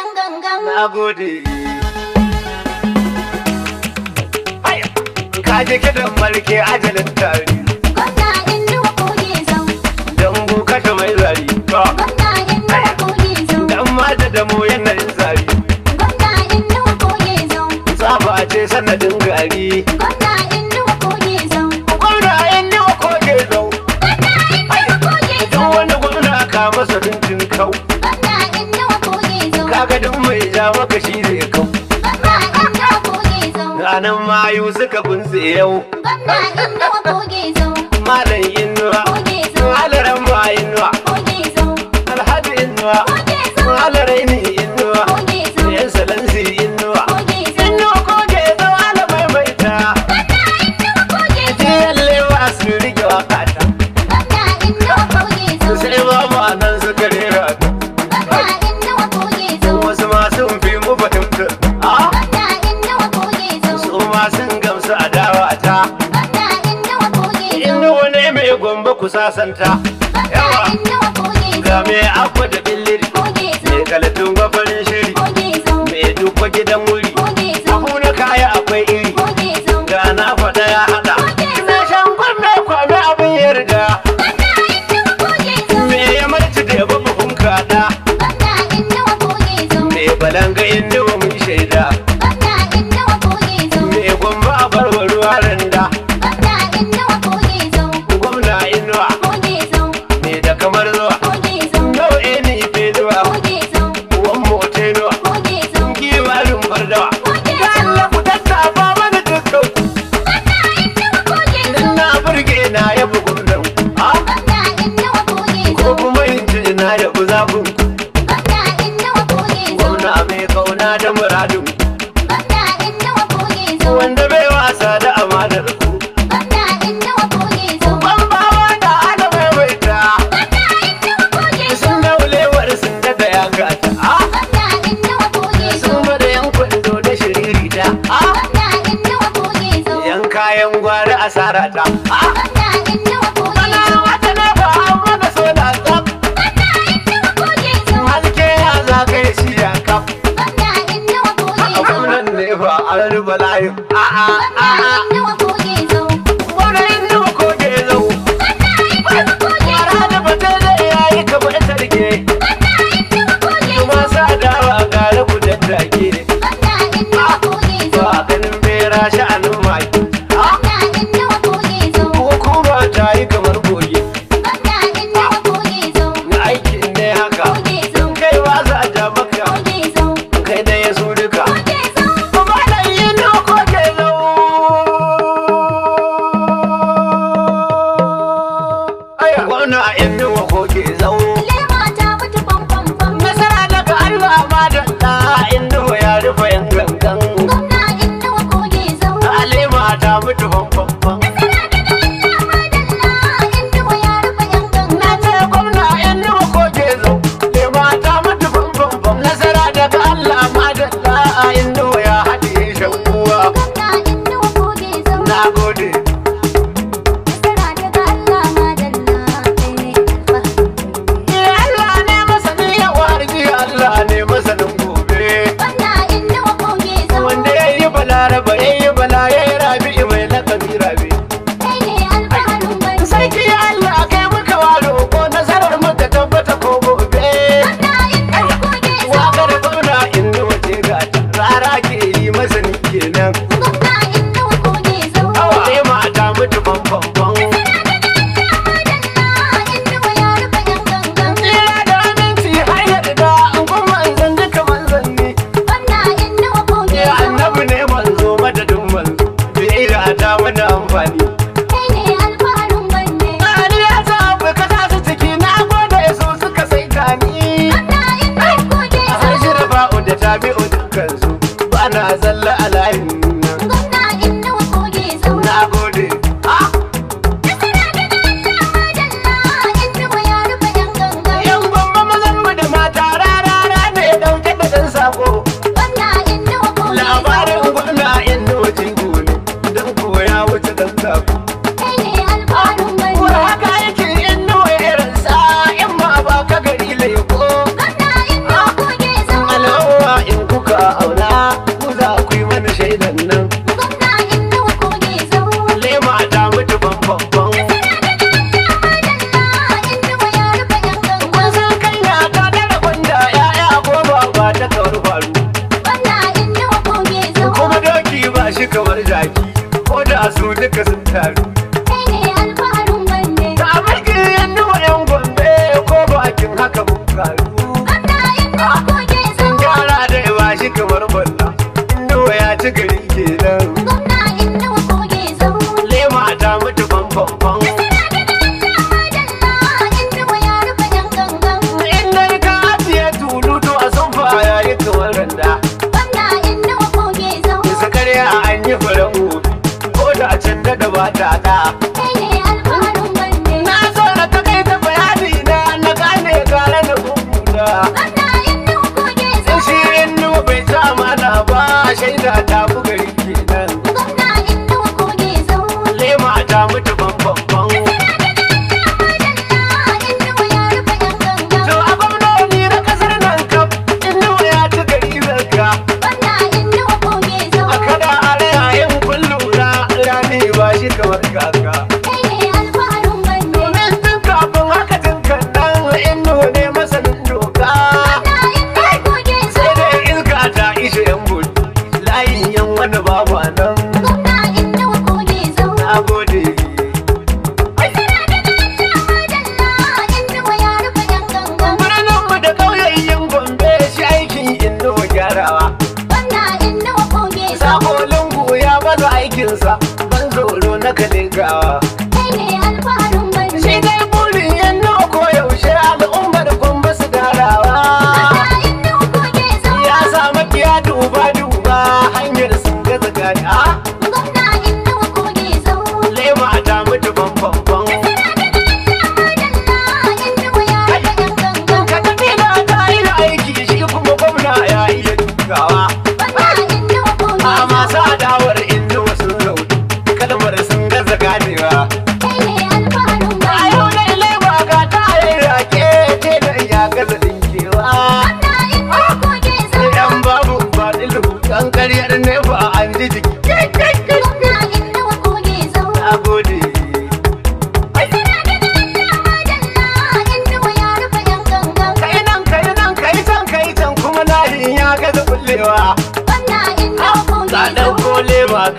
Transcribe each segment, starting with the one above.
yan gangan. Na gode. Ka je kiɗan marke ajalin tari. Gwamna Inuwa Kogi Zau. Dambu kashe mai zari. Gwamna Inuwa Kogi Zau. Dan mata da mu yanayin zari. Gwamna Inuwa Kogi Zau. Saba ce sanadin gari. Gwamna Inuwa Kogi Zau. Gwamna Inuwa Kogi Zau. Gwamna Inuwa Kogi Don Zau. wani gwamna ka masa tuntun kau. Gwamna Inuwa Kogi Zau. Kaga duk mai ja maka shi zai kau. Gwamna Inuwa Kogi Zau. Ranar mayu suka bunse yau. Gwamna Inuwa Kogi Zau. Malam Inuwa. Kogi Zau. Alaran ma Inuwa. Kogi Zau. Alhaji Inuwa. Kogi Zau. Alaraini Inuwa. Kogi Zau. Yan salansi Inuwa. Kogi Zau. Inuwa Kogi Zau ala maimaita. Gwamna Inuwa Kogi Zau. Jiyan lewa su rike wakata. Gwamna Inuwa Kogi Zau. Sai ba ma nan suka rera. Gwamna Inuwa Kogi Zau. Wasu ma sun fi mu fahimta. Gwamna Inuwa Kogi Zau. Su ma sun gamsu a dawa ta. Gwamna Inuwa Kogi Zau. Inuwa ne mai gombe ku sasanta. Gwamna Inuwa Kogi Zau. Ga mai akwa da billiri. Kogi Zau. Mai kalatun gwafarin shiri. Kogi Zau. Mai dukwa gidan wuri. Kogi Zau. Abu na kaya akwai iri. Kogi Zau. Ga na faɗa ya haɗa. Ina shan kwanne kwame abin yarda. Gwamna Inuwa Kogi Zau. Me ya marci da ya babu kun kaɗa. Gwamna Inuwa Kogi Zau. Me balanga inuwa mun shaida. Gwamna Inuwa Kogi Zau. Me gwamba a barbaruwa randa. Gwamna Inuwa Kogi Zau. Gwamna inuwa. Kogi Zau. Me da kamar zuwa. Kogi Zau. Yau eni feduwa. Kogi Zau. Wan motenuwa. Kogi Zau. Kiwarin fardawa. Kogi Ga Zau. Allah ku tattafa mana dukkan ku. Gwamna Inuwa Kogi In Zau. na burge na yabi gwamnan ku. Gwamna Inuwa Kogi Ko Zau. kuma in ce na yabi zafin ku. Gwamna Inuwa Kogi Zau. Gwamna mai kauna da muradin ku. Gwamna Inuwa Kogi Zau. Wanda bai wasa da amanar ku. Gwamna Inuwa Kogi Zau. Bambawa da ana maimaita. Gwamna Inuwa Kogi Zau. Sun daulewar sun daga ya gata. Gwamna Inuwa Kogi Zau. Sun bada yan kwando da shiririta. Gwamna Inuwa Kogi Zau. Yan kayan gwari asara ta. Gwamna Inuwa Kogi Bana Zau. wata na ba an mana so da tsaf. Gwamna Inuwa Kogi Zau. Haske ya zagaye shi ya kaf. Gwamna Inuwa Kogi A Zau. gwamnan ne ba an ruba layin. Gwamna Inuwa Kogi Zau. Gwamnan Inuwa Kogi Zau. Gwamna Inuwa Kogi Zau. Yara da bata da yayi kamar sarki. Gwamna Inuwa Kogi Zau. Kuma sa dawa gare ku daddake. Gwamna Inuwa Kogi Zau. Ba ganin bera sha'anin maki. Gwamna Inuwa Kogi Zau. Hukuma ta yi kamar goge. Gwamna Inuwa Kogi Zau. Aikin ne haka. Kogi Zau. Kai ba za a ja maka. Kogi Zau. Kai da ya su duka. Kogi Zau. Kuma da yi na koke zau. Gwamna Inuwa Kogi Zau. Lema ta mutu bam. Nasara daga Allah ma da ɗa Inuwa ya rufe yan gangan. Gwamna Inuwa Kogi Zau. Alema ta mutu fanfanfan. Nasara daga Allah madalla. Inuwa ya rufe yan gangan. Na ce gwamna Inuwa Kogi Zau. Lema ta mutu fanfanfan. Nasara daga Allah ma da ɗa Inuwa ya haɗe shakuwa. Gwamna Inuwa Kogi Zau. Na gode. Nasara daga Allah madalla. Kai ne alfahari. Allah ne masanin yawar ji Allah ne masanin gobe. Gwamna Inuwa Kogi Zau. Wanda ya yi balaraba ya yi bala ya yi rabi mai lakabi rabi. Kai ne alfaharin gwamna. Sarki Allah kai muka waro ko nasarar muka tabbata ko gobe. Gwamna Inuwa Kogi Zau. Wakar gwamna inda wace gata rara ke yi masani kenan. Gwamna Inuwa Kogi Zau. Aure mata mutu bambam. Inuwa ya rufe yan gangan. Tsira da aminci hanyar da an kuma zan duka manzanni. Gwamna Inuwa Kogi Ya Zau. annabi ne manzo madadin manzo. Bai ta mana amfani. Kai ne alfaharin gwamna. Ali ya sa abu ka sa su ciki na gode su suka sai tani. Gwamna Inuwa Kogi A Zau. hajjira ba'u da tabi'u dukkansu ba na zalla a layin nan. Gwamna Inuwa Kogi Zau. Na gode. Nasara daga Allah madalla. Inuwa ya rufe yan gangan. Yan gwamma mazan mu da mata rarara ne dauke da ɗan sako. Gwamna Inuwa Kogi Zau. Labarin gwamna inda wajen gone don koya wuce ɗan sako. Kai ne alfaharin Ko gwamna. haka yake inda irinsa in ma ba ka gari laiko. Gwamna Inuwa Kogi Zau. Alo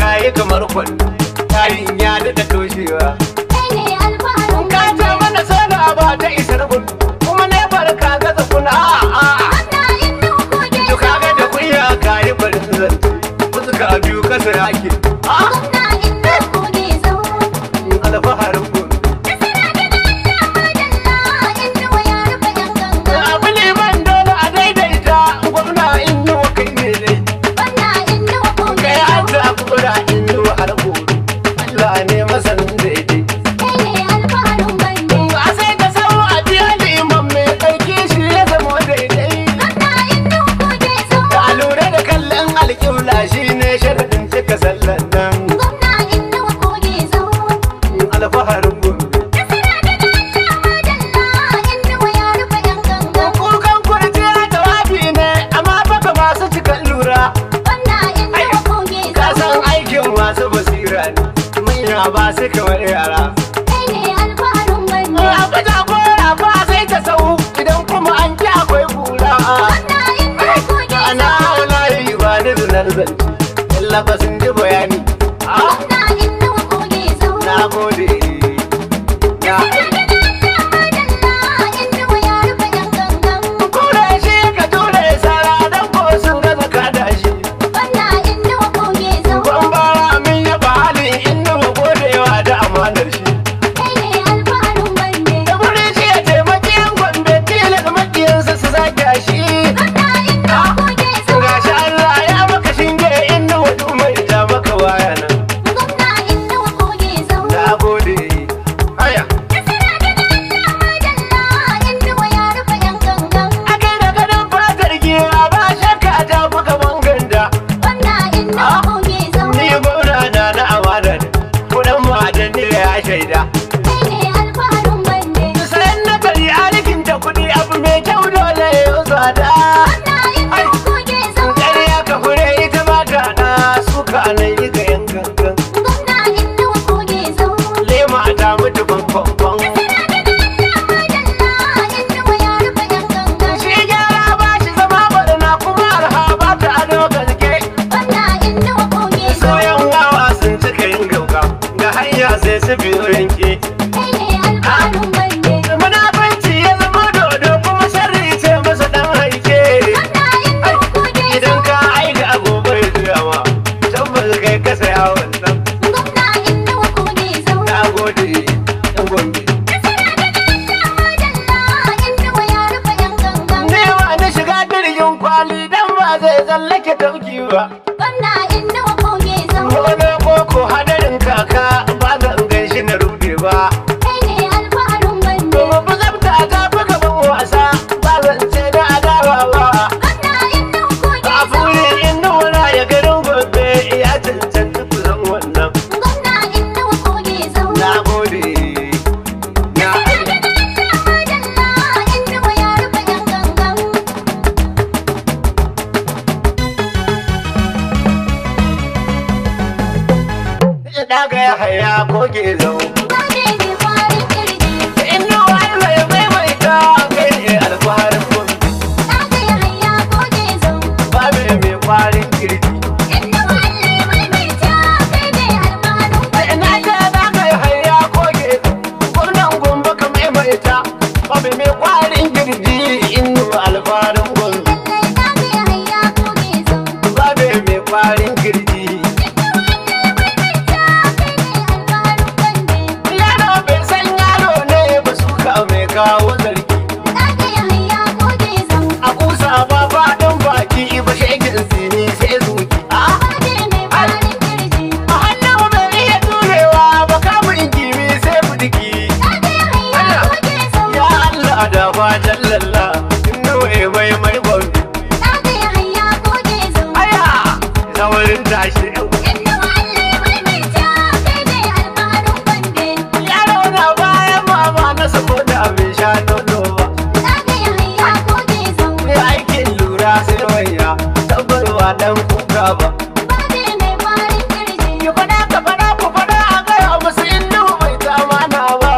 kayi kamar kwallo tarin ya daɗa toshewa kai ne alfaharin ka ce mana sana ba ta isar gudu kuma ne barka ga zakuna gwamna Inuwa Koge to kaga da kunya kayi barin zance fuska biyu kasa yake gwamna Inuwa Koge zo alfaharin gudu nasara daga Allah madalla Inuwa ya rufe yan ganga abu liman dole a daidaita gwamna Inuwa kai ne dai gwamna Inuwa Koge kai an zo ta kura Inuwa har gobe Allah ne masanin daidai kai ne alfaharin bande a sai ka sau a biya liman mai ɗauki shi ya zama daidai gwamna Inuwa Koge zo ka lura da kallon alƙibla shi ne sharaɗin cika sallan nan gwamna Inuwa Koge zo alfaharin gobe nasara daga Allah madalla Inuwa ya rufe yan ganga kukan kurciya jawabi ne amma baka masu cikan lura gwamna Inuwa Koge ka zo san aikin masu basira ne manya ba su kamar yara kai ne alfaharin bande abu jagora ba sai ta sau idan kuma an ki akwai kura gwamna Inuwa Koge ana zo layi ba ni zinar zance illa ba sun ji bayani gwamna Inuwa Koge zo na gode na kure shi ka ture sara don ko sun gaza kada shi ban bara min yaba halin inda ba godewa da amanar shi da wuri shi ya taimaki yan gombe tilas makiyansa su zage shi gashi Allah ya maka shinge inda wadu mai ja maka waya nan na gode haya akai da gadon fatar gira ba shakka ta buga banganda ni gwamna na amana ne kudan madan ne ya shaida sayan na bari alikin ta kudi abu mai kyau dole ya yi tsada ƙarya ka fure ita ba ta na suka nan yi ga yan gangan lema ta mutu kwankwankwan shi gyara ba shi zama barna kuma arha ba ta ado gaske soyan wawa sun cika yin gauka ga hanya sai su biyo yanke munafanci ya zama dodo kuma sharri ce masa dan haike idan ka aika agobai zuwa ma tabbas kai ka saya wannan na gode yan gombe newa na shiga jirgin kwali dan ba zai tsallake tauki ba wani koko hadarin kaka ba zan ganshi na rude ba domin bu zabta ta fi gaban wasa ba zan ce da adawa ba a furin inda wana ya garin gobe ya cancanta kusan wannan na gode na daga ya haya koge zau inda wani ya maimaita kai ne alfaharin gobe ba mai kwarin kirji ina ta daga ya haya koge gwamnan gombe ka maimaita ba mai kwarin kirji inda alfaharin gobe ba mai kwarin kirji yaro bai san yaro ne ba suka mai kawo zargi a kusa ba faɗin baki ba shegin sini sai zuki a hannun bai iya turewa ba kamun kimi sai budiki ya Allah da fatan lalla inda mai mai gombe aya saurin tashi yaro na bayan mama na saboda abin sha nono ba mai aikin lura sai wanya tabbarwa dan kuka ba ki fada ka fada ku fada a gaya musu inda bai ta mana ba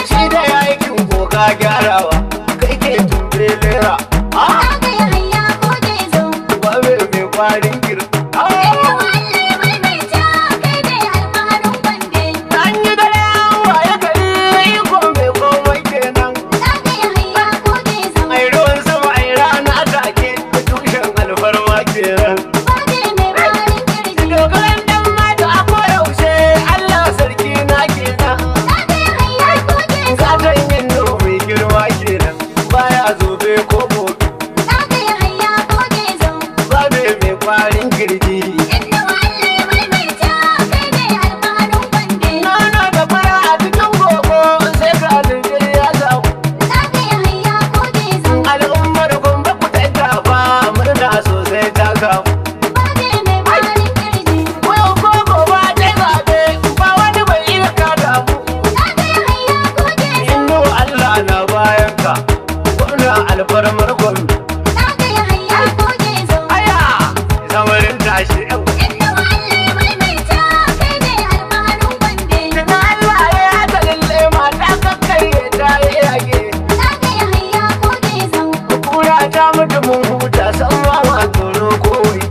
shi da aikin koka gyarawa kai ke tumbe lera ba mai kwarin girka alfarmar gwamna. Ɗaga ya hayya goge zo. Aya, samarin tashi yau. Inda Allah maimaita kai ne alfaharin Gombe. Tuna Allah ya ta lalle mata kakkarye ta yi yage. Ɗaga ya hayya goge zo. Kura ta mutu mun huta san ma ma tsoro kowai.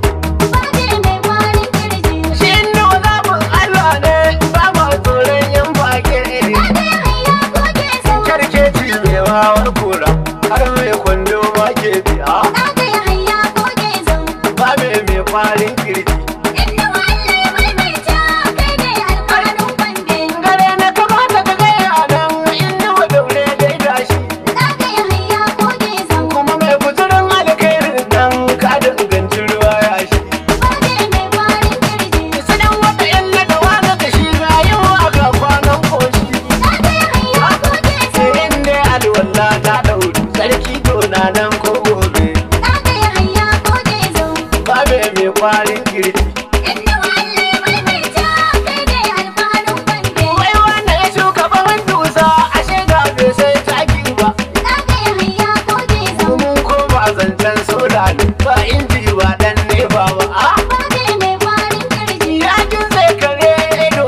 Baje mai kwarin kirji. Shi inda zaɓin Allah ne ba ma tsoron yan fage. Ɗaga ya hayya goge zo. Karkeci mai wawar kura har mai kwando ma ke biya. Ɗaga ya hayya goge zo. Ba mai kwarin kirji. Inda Allah maimaita kai ne alfaharin Gombe. Gare na kamata ka gaya nan inda wa daure gaida shi. Ɗaga ya hayya goge zo. Kuma mai guzurin alkhairin nan ka danganci ruwa ya shi. Baje mai kwarin kirji. Su dan wata yan ladawa na kashi na yin waka kwanan koshi. Ɗaga ya hayya goge zo. Sai inda alwala ta ɗauri sarki to na nan ko gobe. Ɗaga ya hayya goge zo. Ba mai kwarin kirji. Inda Allah maimaita kai ne alfaharin Gombe. Wai wanda ya shuka bawan dusa ashe da bai sai taki ba. Ɗaga ya hayya goge zo. Mun koma zancen soda ne ba inji ba dan ne ba ba. Baje mai kwarin kirji. Yakin sai kare ido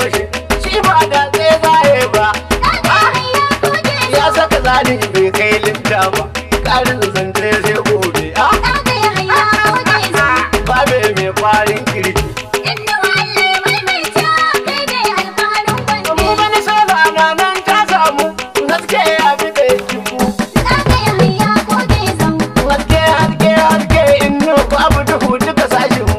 shi ba da sai zaye ba. Ɗaga ya hayya goge zo. Ya saka zani bai kai linta ba. Karin zance sai gobe. Ɗaga ya hayya goge zo. Ba mai kwarin kirji. Inda Allah maimaita kai ne alfaharin Mu Gombe. bani sola na nan ta samu. Gaske ya fi da kifu. Ɗaga ya hayya goge zo. Haske inno babu duhu duka sashin mu.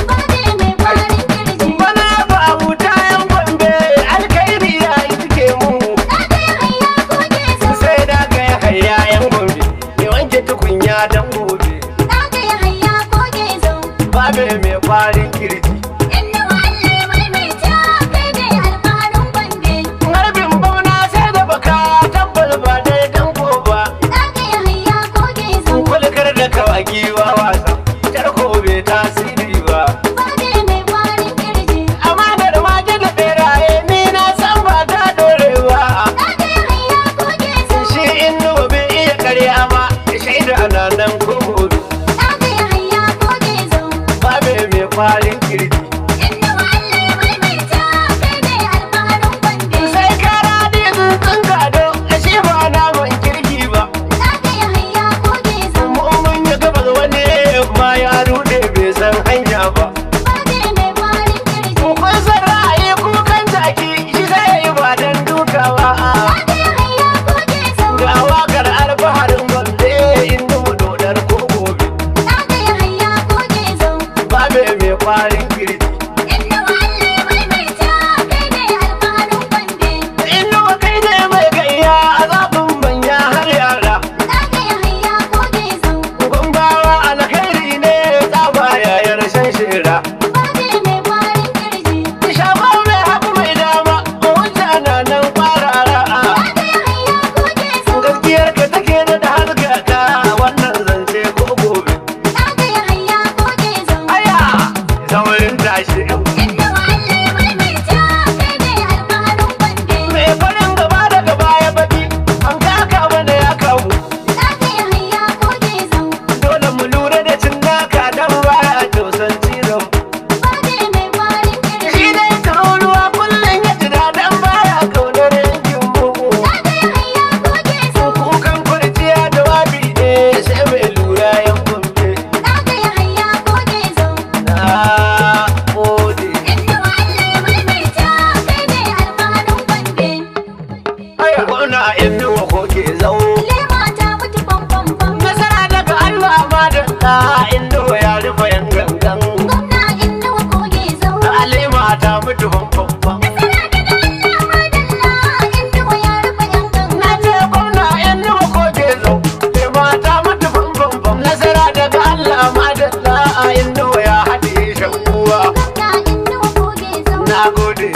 Baje mai kwarin kirji. Bana babu tayan Gombe alkhairi ya yi suke mu. Ɗaga ya hayya goge zo. Sai da ga ya hayya yan Gombe. Ya wanke tukunya dan gobe. Ɗaga ya hayya goge zo. Babe mai kwarin kirji. Inda Allah maimaita kai ne alfaharin Gombe. Harbin bauna sai da baka tabbas ba dai danko ba. Ɗaga ya hayya goge zo. Kulkar da kawaki wa wasa. Tarko bai tasiri ba. Baje mai kwarin kirji. Amanar mage da beraye ni na san ba ta dorewa. Ɗaga ya hayya goge zo. Shi inno bai iya karya ba. Shaida na nan ko gobe. Ɗaga ya hayya goge zo. Babe mai kwarin kirji. Inda Allah maimaita kai ne alfaharin Gombe. Sai kara da tsuntsun gado. Shi ba naman kirki ba. Ɗaga ya hayya goge zo. Mun ya gabas wani ma ya rude bai san hanya ba. Baje mai kwarin kirji. Kun san ra'ayi kukan jaki shi zai yi ba dan dukawa. Ɗaga ya hayya goge zo. Ga wakar alfaharin Gombe inda mu dodar ko gobe. Ɗaga ya hayya goge zo. Babe mai kwarin kirji. Inda Allah maimaita kai ne alfaharin Gombe. Inda kai ne mai gayya a zaɓin manya har yara. Ɗaga ya hayya goge zo. Gombawa alkhairi ne tsaba yayar shan shira. Baje mai kwarin kirji. Shafa mai hagu mai dama, wuce na nan kwarara. Ɗaga ya hayya goge zo. Gaskiyar ka take da halgaka wannan zance ko gobe. Ɗaga ya hayya goge zo. Aya, samarin tashi yau. Inda Allah maimaita kai ne alfaharin Gombe. Mai farin gaba daga baya baki, an kaka mana ya kawo. Ɗaga ya hayya goge zo. Dole mu lura da cin naka dan baya tausan cizon. Baje mai kwarin kirji. Shi dai tururuwa kullum ya jira dan baya kaunar yankin mugu. Ɗaga ya hayya goge zo. Kukan kurciya jawabi ne sai mai lura yan Gombe. Ɗaga ya hayya goge zo. Na gode. Inda Allah maimaita kai ne alfaharin Gombe. Aya, gwamna inuwa ko ke zau. Lema ta mutu famfamfam. Nasara daga Allah ma da ta inuwa ya rufe yan gangan. Gwamna Inuwa koge zo. Alima ta mutu fanfanfan. Nasara daga Allah madalla. Inuwa ya rufe yan gangan. Na ce gwamna inuwa ko ke zau. Alima ta mutu fanfanfan. Nasara daga Allah ma da ta inuwa ya haɗe shan uwa. Gwamna Inuwa koge zo. Na gode.